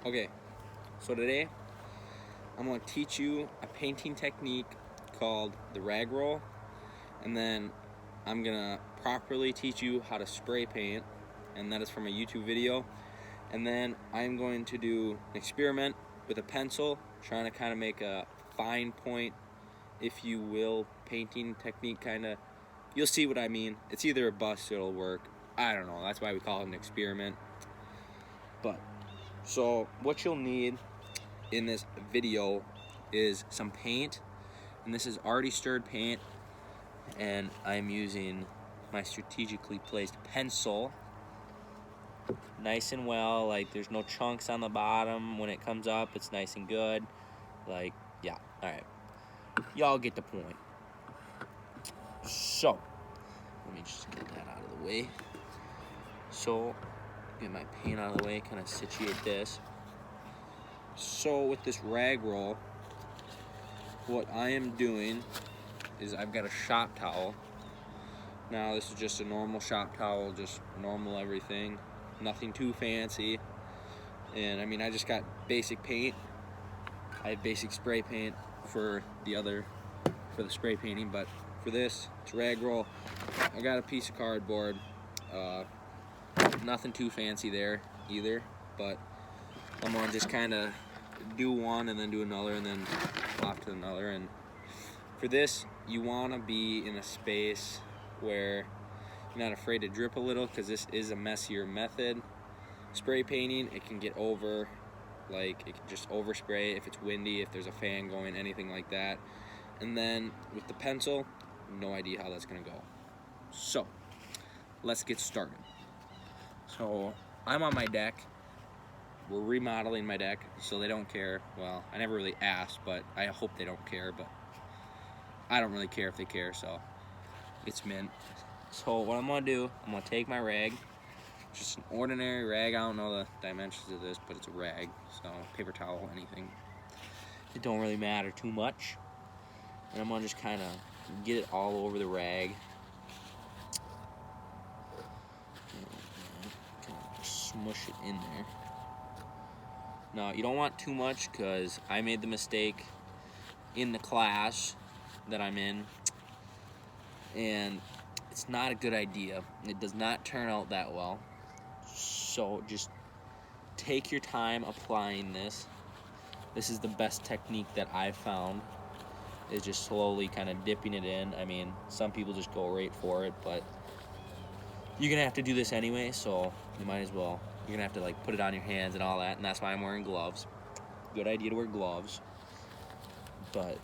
Okay, so today I'm going to teach you a painting technique called the rag roll, and then I'm going to properly teach you how to spray paint, and that is from a YouTube video. And then I'm going to do an experiment with a pencil, trying to kind of make a fine point, if you will, painting technique kind of. You'll see what I mean. It's either a bust or it'll work. I don't know. That's why we call it an experiment. But so what you'll need in this video is some paint, and this is already stirred paint, and I'm using my strategically placed pencil, nice and well, like there's no chunks on the bottom. When it comes up, it's nice and good, like, yeah. All right, y'all get the point. So let me just get that out of the way. So get my paint out of the way, kind of situate this. So with this rag roll, what I am doing is I've got a shop towel. Now this is just a normal shop towel, just normal everything, nothing too fancy. And I mean, I just got basic paint. I have basic spray paint for the spray painting, but for this, it's rag roll. I got a piece of cardboard. Nothing too fancy there either, but I'm gonna just kind of do one and then do another and then flop to another. And for this, you want to be in a space where you're not afraid to drip a little, because this is a messier method. Spray painting, it can get over, like it can just overspray if it's windy, if there's a fan going, anything like that. And then with the pencil, no idea how that's gonna go. So let's get started. So I'm on my deck. We're remodeling my deck, so they don't care. Well, I never really asked, but I hope they don't care, but I don't really care if they care, so it's mint. So what I'm gonna do, I'm gonna take my rag, just an ordinary rag. I don't know the dimensions of this, but it's a rag, so paper towel, anything. It don't really matter too much. And I'm gonna just kind of get it all over the rag. Kind of just smush it in there. Now, you don't want too much, because I made the mistake in the class that I'm in, and it's not a good idea. It does not turn out that well. So just take your time applying this. This is the best technique that I've found, is just slowly kind of dipping it in. I mean, some people just go right for it, but you're gonna have to do this anyway, so you might as well. You're gonna have to like put it on your hands and all that, and that's why I'm wearing gloves. Good idea to wear gloves. But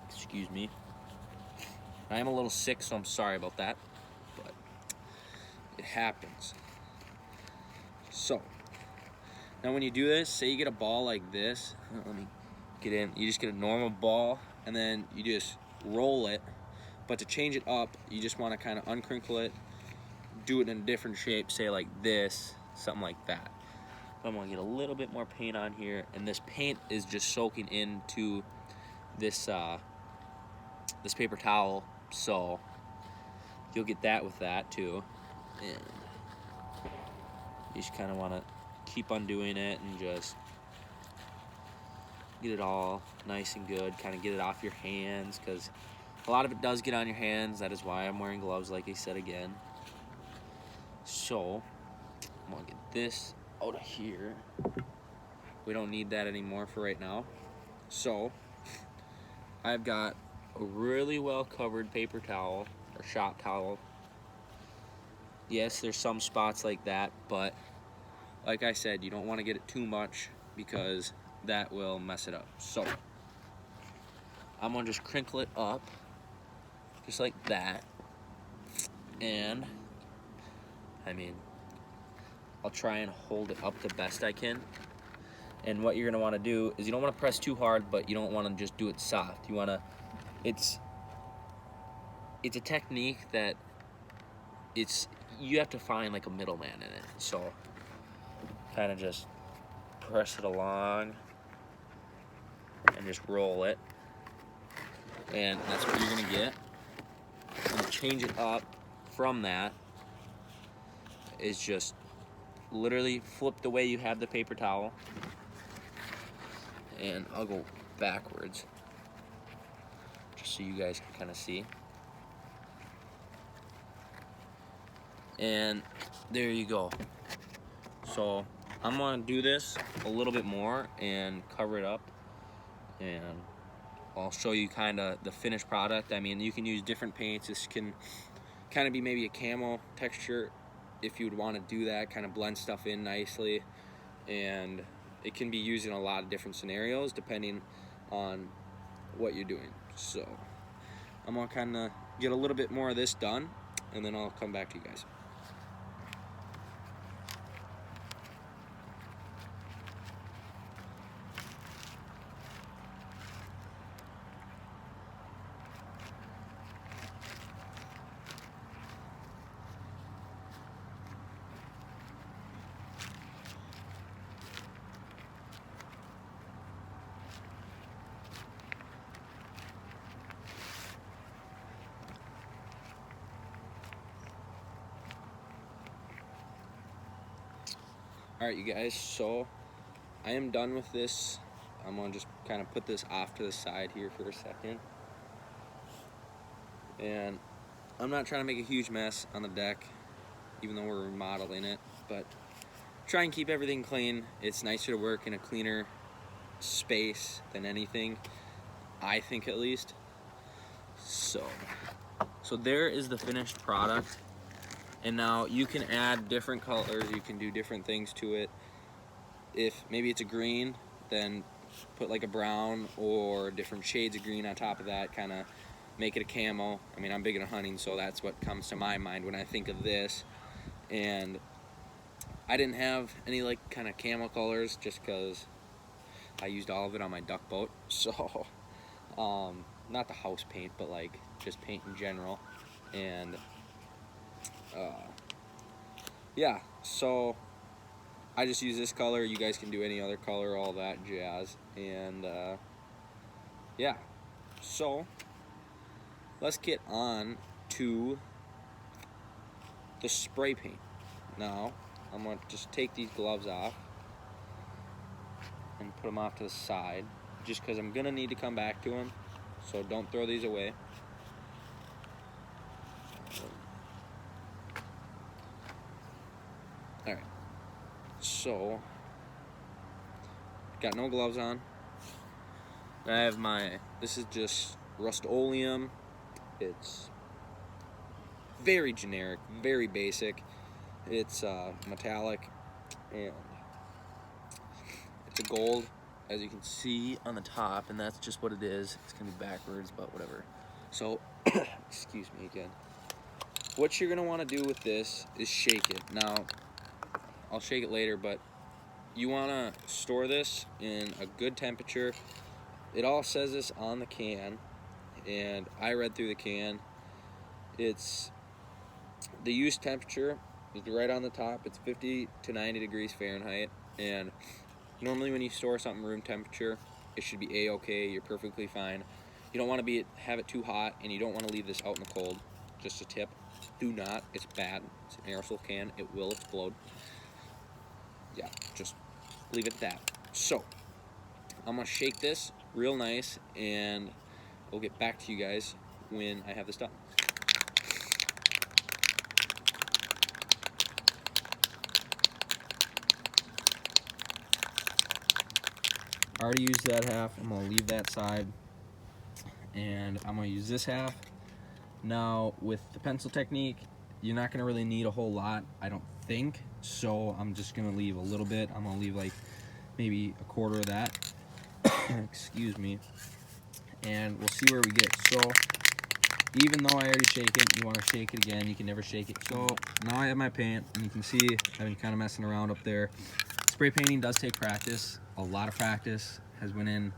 excuse me, I am a little sick, so I'm sorry about that, but it happens. So now when you do this, say you get a ball like this, let me get in, you just get a normal ball, and then you just roll it. But to change it up, you just want to kind of uncrinkle it, do it in a different shape, say like this, something like that. I'm gonna get a little bit more paint on here, and this paint is just soaking into this this paper towel, so you'll get that with that too. And you just kind of want to keep on doing it and just get it all nice and good, kind of get it off your hands, because a lot of it does get on your hands. That is why I'm wearing gloves, like I said again. So I'm gonna get this out of here. We don't need that anymore for right now. So I've got a really well covered paper towel or shop towel. Yes, there's some spots like that, but like I said, you don't want to get it too much, because that will mess it up. So I'm gonna just crinkle it up just like that, and I mean, I'll try and hold it up the best I can. And what you're gonna want to do is, you don't want to press too hard, but you don't want to just do it soft. You want to, it's a technique that you have to find like a middleman in it. So kind of just press it along and just roll it, and that's what you're gonna get. And change it up from that is just literally flip the way you have the paper towel. And I'll go backwards just so you guys can kind of see. And there you go. So I'm gonna do this a little bit more and cover it up, and I'll show you kind of the finished product. I mean, you can use different paints. This can kind of be maybe a camo texture if you would want to do that, kind of blend stuff in nicely, and it can be used in a lot of different scenarios depending on what you're doing. So I'm gonna kind of get a little bit more of this done, and then I'll come back to you guys. Alright, you guys, so I am done with this. I'm going to just kind of put this off to the side here for a second. And I'm not trying to make a huge mess on the deck, even though we're remodeling it, but try and keep everything clean. It's nicer to work in a cleaner space than anything, I think at least. So there is the finished product. And now you can add different colors, you can do different things to it. If maybe it's a green, then put like a brown or different shades of green on top of that, kind of make it a camo. I mean, I'm big into hunting, so that's what comes to my mind when I think of this. And I didn't have any like kind of camo colors just because I used all of it on my duck boat. So, not the house paint, but like just paint in general. And yeah, so I just use this color. You guys can do any other color, all that jazz. And yeah, so let's get on to the spray paint. Now I'm going to just take these gloves off and put them off to the side, just because I'm going to need to come back to them, so don't throw these away. Alright, so got no gloves on. I have this is just Rust-Oleum. It's very generic, very basic. It's metallic, and it's a gold, as you can see on the top, and that's just what it is. It's gonna be backwards, but whatever. So, excuse me again. What you're gonna wanna do with this is shake it. Now, I'll shake it later, but you wanna store this in a good temperature. It all says this on the can, and I read through the can. It's the use temperature is right on the top. It's 50 to 90 degrees Fahrenheit, and normally when you store something room temperature, it should be a-okay. You're perfectly fine. You don't want to have it too hot, and you don't want to leave this out in the cold. Just a tip: do not. It's bad. It's an aerosol can. It will explode. Yeah, just leave it at that. So I'm gonna shake this real nice, and we'll get back to you guys when I have this done. I already used that half. I'm gonna leave that side, and I'm gonna use this half. Now with the pencil technique, you're not gonna really need a whole lot, I don't think, so I'm just gonna leave a little bit. I'm gonna leave like maybe a quarter of that. Excuse me. And we'll see where we get. So even though I already shake it, you want to shake it again. You can never shake it. So now I have my paint, and you can see I've been kind of messing around up there. Spray painting does take practice. A lot of practice has went in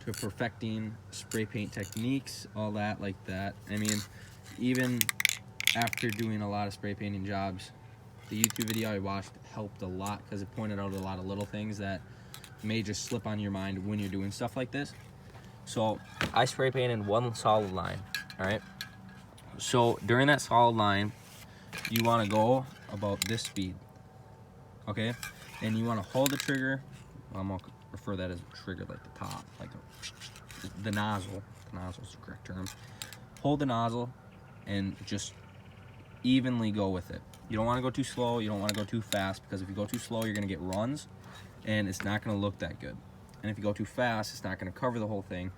to perfecting spray paint techniques, all that like that. I mean, even after doing a lot of spray painting jobs, the YouTube video I watched helped a lot because it pointed out a lot of little things that may just slip on your mind when you're doing stuff like this. So I spray painted one solid line, all right? So during that solid line, you want to go about this speed. okay? And you want to hold the trigger. I'm going to refer that as a trigger, like the top, like the nozzle. The nozzle is the correct term. Hold the nozzle and just evenly go with it. You don't want to go too slow. You don't want to go too fast, because if you go too slow, you're going to get runs, and it's not going to look that good. And if you go too fast, it's not going to cover the whole thing,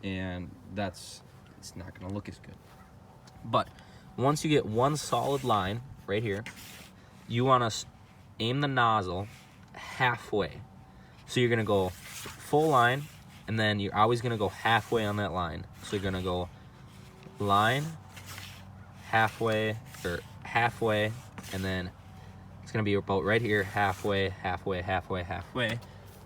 and it's not going to look as good. But once you get one solid line right here, you want to aim the nozzle halfway. So you're going to go full line, and then you're always going to go halfway on that line. So you're going to go line, halfway, or halfway, and then it's going to be about right here, halfway, halfway, halfway, halfway,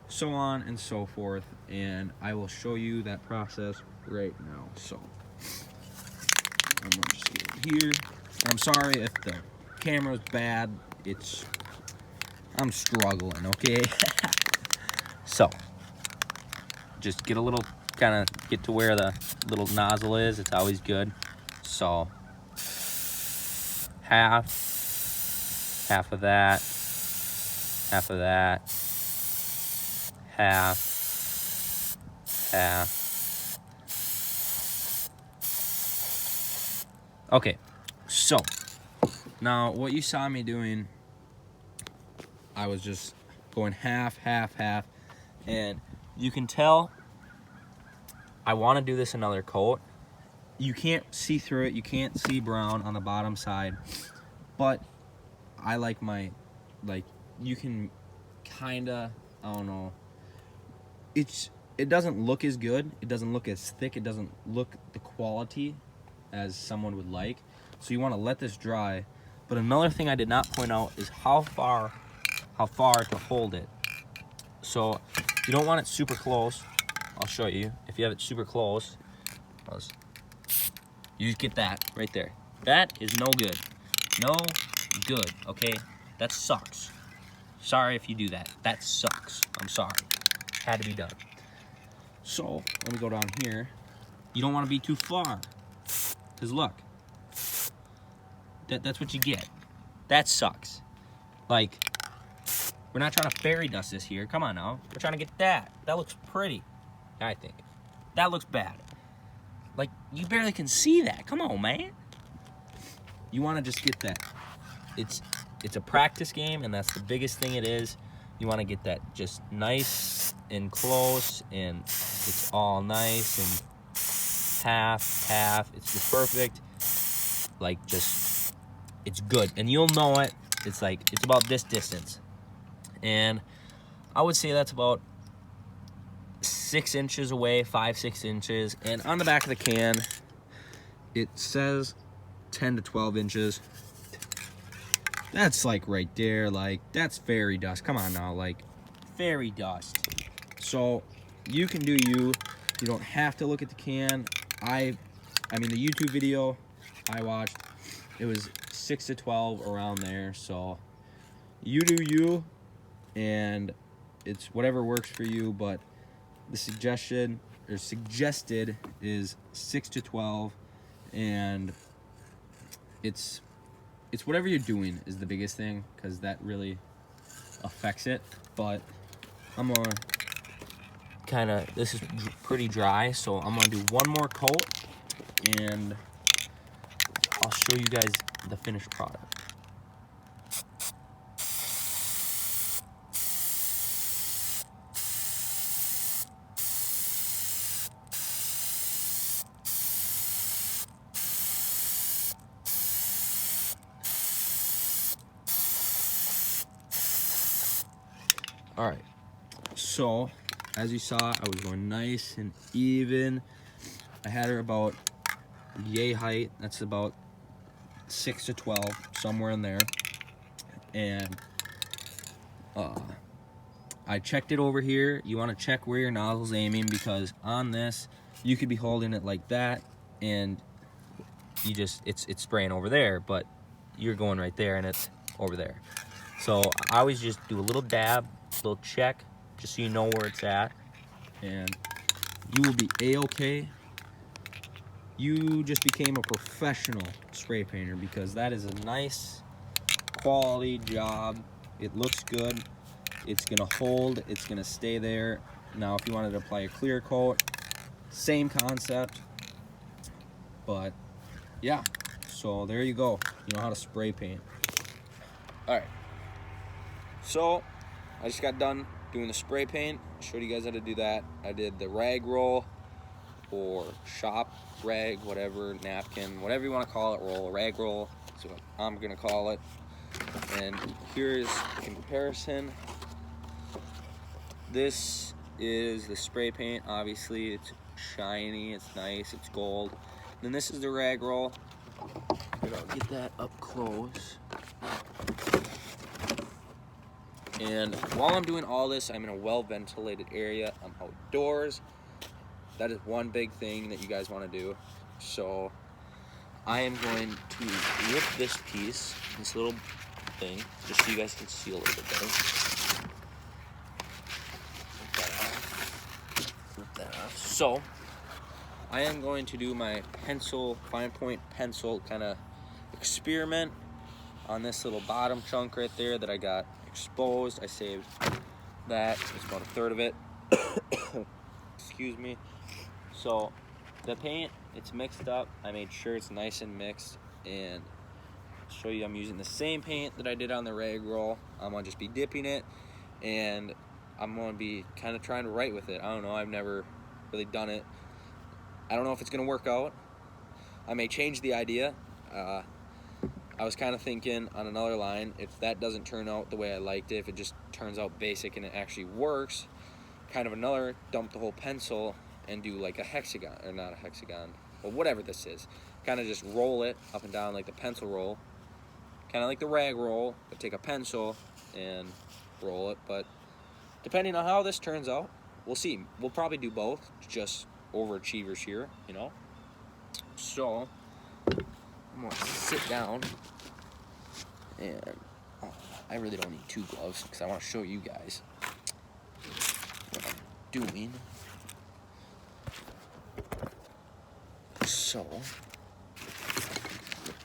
so on and so forth. And I will show you that process right now. So I'm going to just get it here. And I'm sorry if the camera's bad. I'm struggling, okay? So just get a little, kind of get to where the little nozzle is. It's always good. So half of that, half of that, half. Okay, so now what you saw me doing, I was just going half, half, half, and you can tell I want to do this another coat. You can't see through it. You can't see brown on the bottom side, but I like you can kind of, I don't know, it doesn't look as good, it doesn't look as thick, it doesn't look the quality as someone would like. So you want to let this dry. But another thing I did not point out is how far to hold it. So you don't want it super close. I'll show you. If you have it super close, you get that right there. That is no good. No good, okay? That sucks. Sorry if you do that. That sucks. I'm sorry. Had to be done. So let me go down here. You don't want to be too far, because look, that's what you get. That sucks. Like, we're not trying to fairy dust this here. Come on now. We're trying to get that. That looks pretty, I think. That looks bad. Like, you barely can see that. Come on, man. You want to just get that. It's a practice game, and that's the biggest thing it is. You want to get that just nice and close, and it's all nice and half. It's just perfect. Like, just, it's good. And you'll know it. It's like, it's about this distance. And I would say that's about 6 inches away, 5-6 inches. And on the back of the can, it says 10 to 12 inches. That's like right there, like that's fairy dust. Come on now, like Fairy dust. So you can do you. You don't have to look at the can. I mean the YouTube video I watched, it was 6 to 12 around there. So you do you, and it's whatever works for you. But the suggested is 6 to 12, and it's whatever you're doing is the biggest thing, because that really affects it. But I'm gonna this is pretty dry, so I'm gonna do one more coat, and I'll show you guys the finished product. all right, so as you saw, I was going nice and even. I had her about yay height. That's about 6 to 12, somewhere in there. And I checked it over here. You want to check where your nozzle's aiming, because on this you could be holding it like that, and you just it's spraying over there, but you're going right there and it's over there. So I always just do a little dab, a little check, just so you know where it's at, and you will be a-okay. You just became a professional spray painter, because that is a nice quality job. It looks good. It's gonna hold, it's gonna stay there. Now if you wanted to apply a clear coat, same concept. But yeah, so there you go. You know how to spray paint. All right, so I just got done doing the spray paint. Showed you guys how to do that. I did the rag roll, or shop rag, whatever, napkin, whatever you want to call it, roll, rag roll. That's what I'm gonna call it. And here's in comparison. This is the spray paint. Obviously, it's shiny, it's nice, it's gold. And then this is the rag roll. I'll get that up close. And while I'm doing all this, I'm in a well-ventilated area. I'm outdoors. That is one big thing that you guys want to do. So I am going to rip this piece, this little thing, just so you guys can see a little bit better. Rip that off. So I am going to do my pencil, fine point pencil kind of experiment on this little bottom chunk right there that I got exposed. I saved that. It's about a third of it. Excuse me. So the paint, it's mixed up. I made sure it's nice and mixed, and I'll show you I'm using the same paint that I did on the rag roll. I'm gonna just be dipping it, and I'm gonna be kind of trying to write with it. I don't know, I've never really done it. I don't know if it's gonna work out. I may change the idea. I was kind of thinking on another line, if that doesn't turn out the way I liked it, if it just turns out basic and it actually works, kind of another, dump the whole pencil and do like a hexagon, or not a hexagon, but whatever this is. Kind of just roll it up and down like the pencil roll, kind of like the rag roll, but take a pencil and roll it. But depending on how this turns out, we'll see. We'll probably do both, just overachievers here, you know. So I'm gonna sit down, and I really don't need 2 gloves because I want to show you guys what I'm doing. So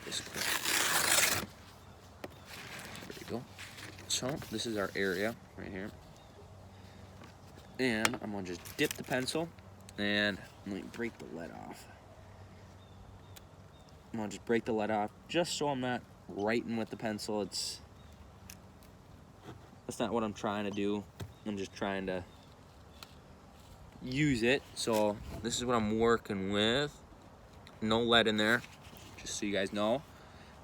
this quick. There we go. So this is our area right here, and I'm gonna just dip the pencil, and I'm gonna break the lead off. I'm gonna just break the lead off just so I'm not writing with the pencil. That's not what I'm trying to do. I'm just trying to use it. So this is what I'm working with. No lead in there, just so you guys know.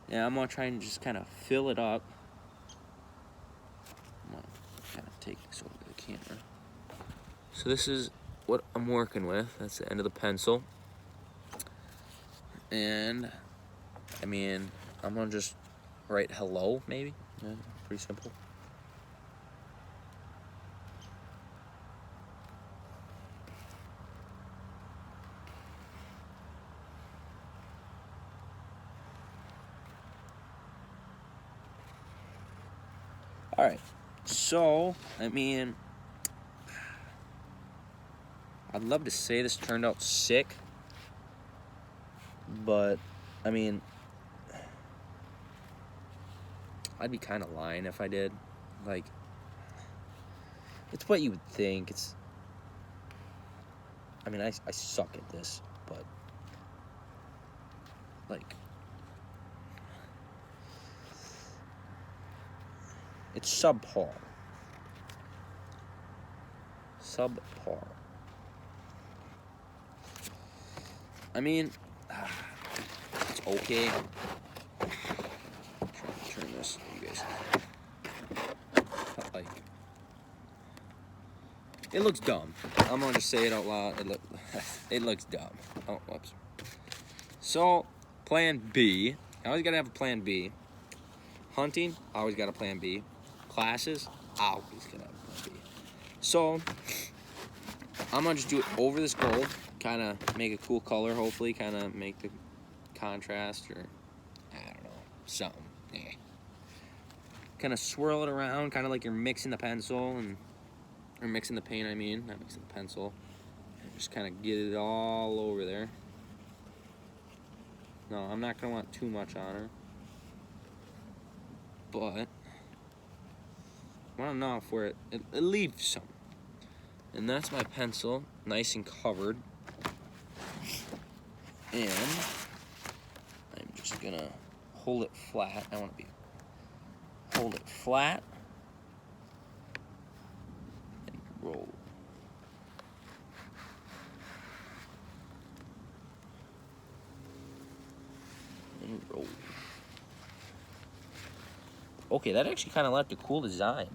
And I'm gonna try and just kind of fill it up. I'm gonna kind of take this over the camera. So this is what I'm working with. That's the end of the pencil. And I mean, I'm gonna just write hello, maybe. Yeah, pretty simple. All right, so I mean, I'd love to say this turned out sick, but I mean, I'd be kind of lying if I did. Like, it's what you would think. I mean, I suck at this, but like, it's subpar. Subpar. I mean, it's okay. I'm trying to turn this, you guys. Like, it looks dumb. I'm gonna just say it out loud. It looks dumb. Oh, whoops. So, plan B. I always gotta have a plan B. Hunting, always got a plan B. Classes, always gonna have a plan B. So, I'm gonna just do it over this gold. Kind of make a cool color, hopefully. Kind of make the contrast, or I don't know, something. Yeah. Kind of swirl it around, kind of like you're mixing the pencil, or mixing the paint, I mean, not mixing the pencil. And just kind of get it all over there. No, I'm not gonna want too much on her, but want to know if where it leaves some. And that's my pencil, nice and covered. And I'm just gonna hold it flat. I want to hold it flat and roll. And roll. Okay, that actually kind of left a cool design.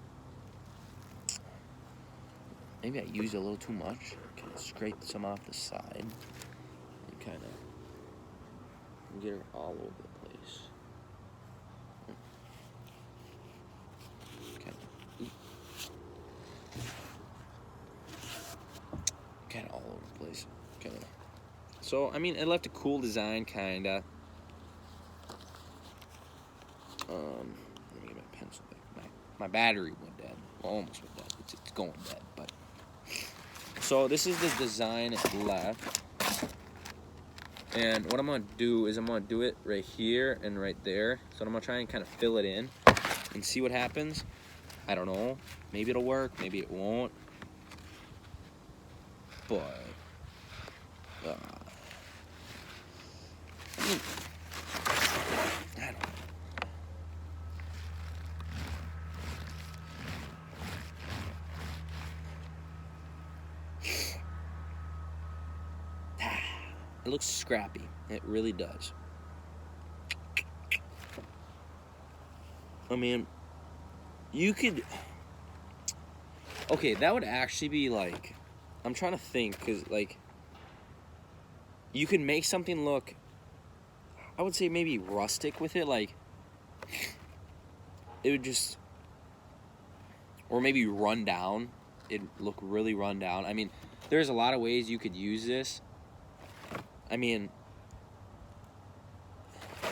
Maybe I used a little too much. Kind of scrape some off the side and kind of get her all over the place. Kind of all over the place. Kind of. So I mean, it left a cool design, kind of. Let me get my pencil back. My battery went dead. Well, almost went dead. It's going dead, but. So this is the design left. And what I'm going to do is I'm going to do it right here and right there. So I'm going to try and kind of fill it in and see what happens. I don't know. Maybe it'll work. Maybe it won't. But I don't know. It looks scrappy. It really does. I mean, you could... Okay, that would actually be like... I'm trying to think, because, like... You could make something look... I would say maybe rustic with it, like... It would just... Or maybe run down. It'd look really run down. I mean, there's a lot of ways you could use this. I mean,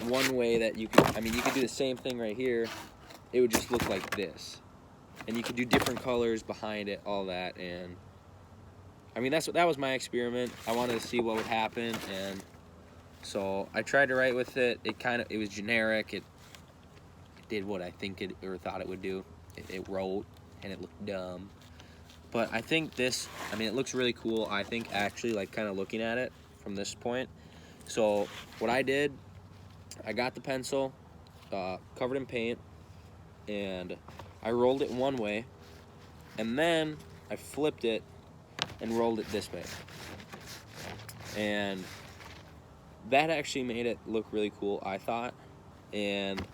one way that you could, I mean, you could do the same thing right here. It would just look like this. And you could do different colors behind it, all that. And, I mean, that was my experiment. I wanted to see what would happen. And so I tried to write with it. It was generic. It did what I think it, or thought it would do. It wrote, and it looked dumb. But I think this, I mean, it looks really cool. I think actually, like, kind of looking at it from this point. So what I did, I got the pencil covered in paint, and I rolled it one way, and then I flipped it and rolled it this way, and that actually made it look really cool, I thought. And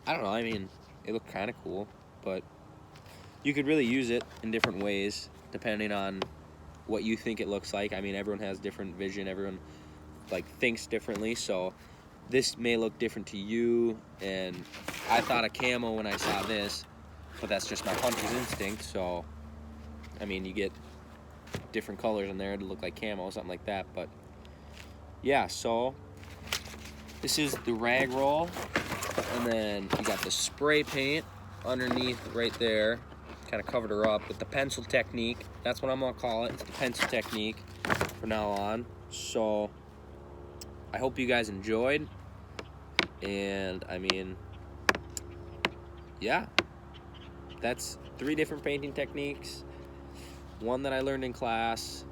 I don't know, I mean, it looked kind of cool, but you could really use it in different ways depending on what you think it looks like. I mean, everyone has different vision. Everyone, like, thinks differently. So this may look different to you. And I thought of camo when I saw this, but that's just my hunter's instinct. So, I mean, you get different colors in there to look like camo, something like that. But yeah, so this is the rag roll. And then you got the spray paint underneath right there. Kind of covered her up with the pencil technique. That's what I'm gonna call it. It's the pencil technique from now on. So I hope you guys enjoyed. And I mean, yeah, that's 3 different painting techniques. One that I learned in class,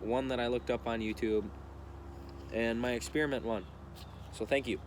one that I looked up on YouTube, and my experiment one. So thank you.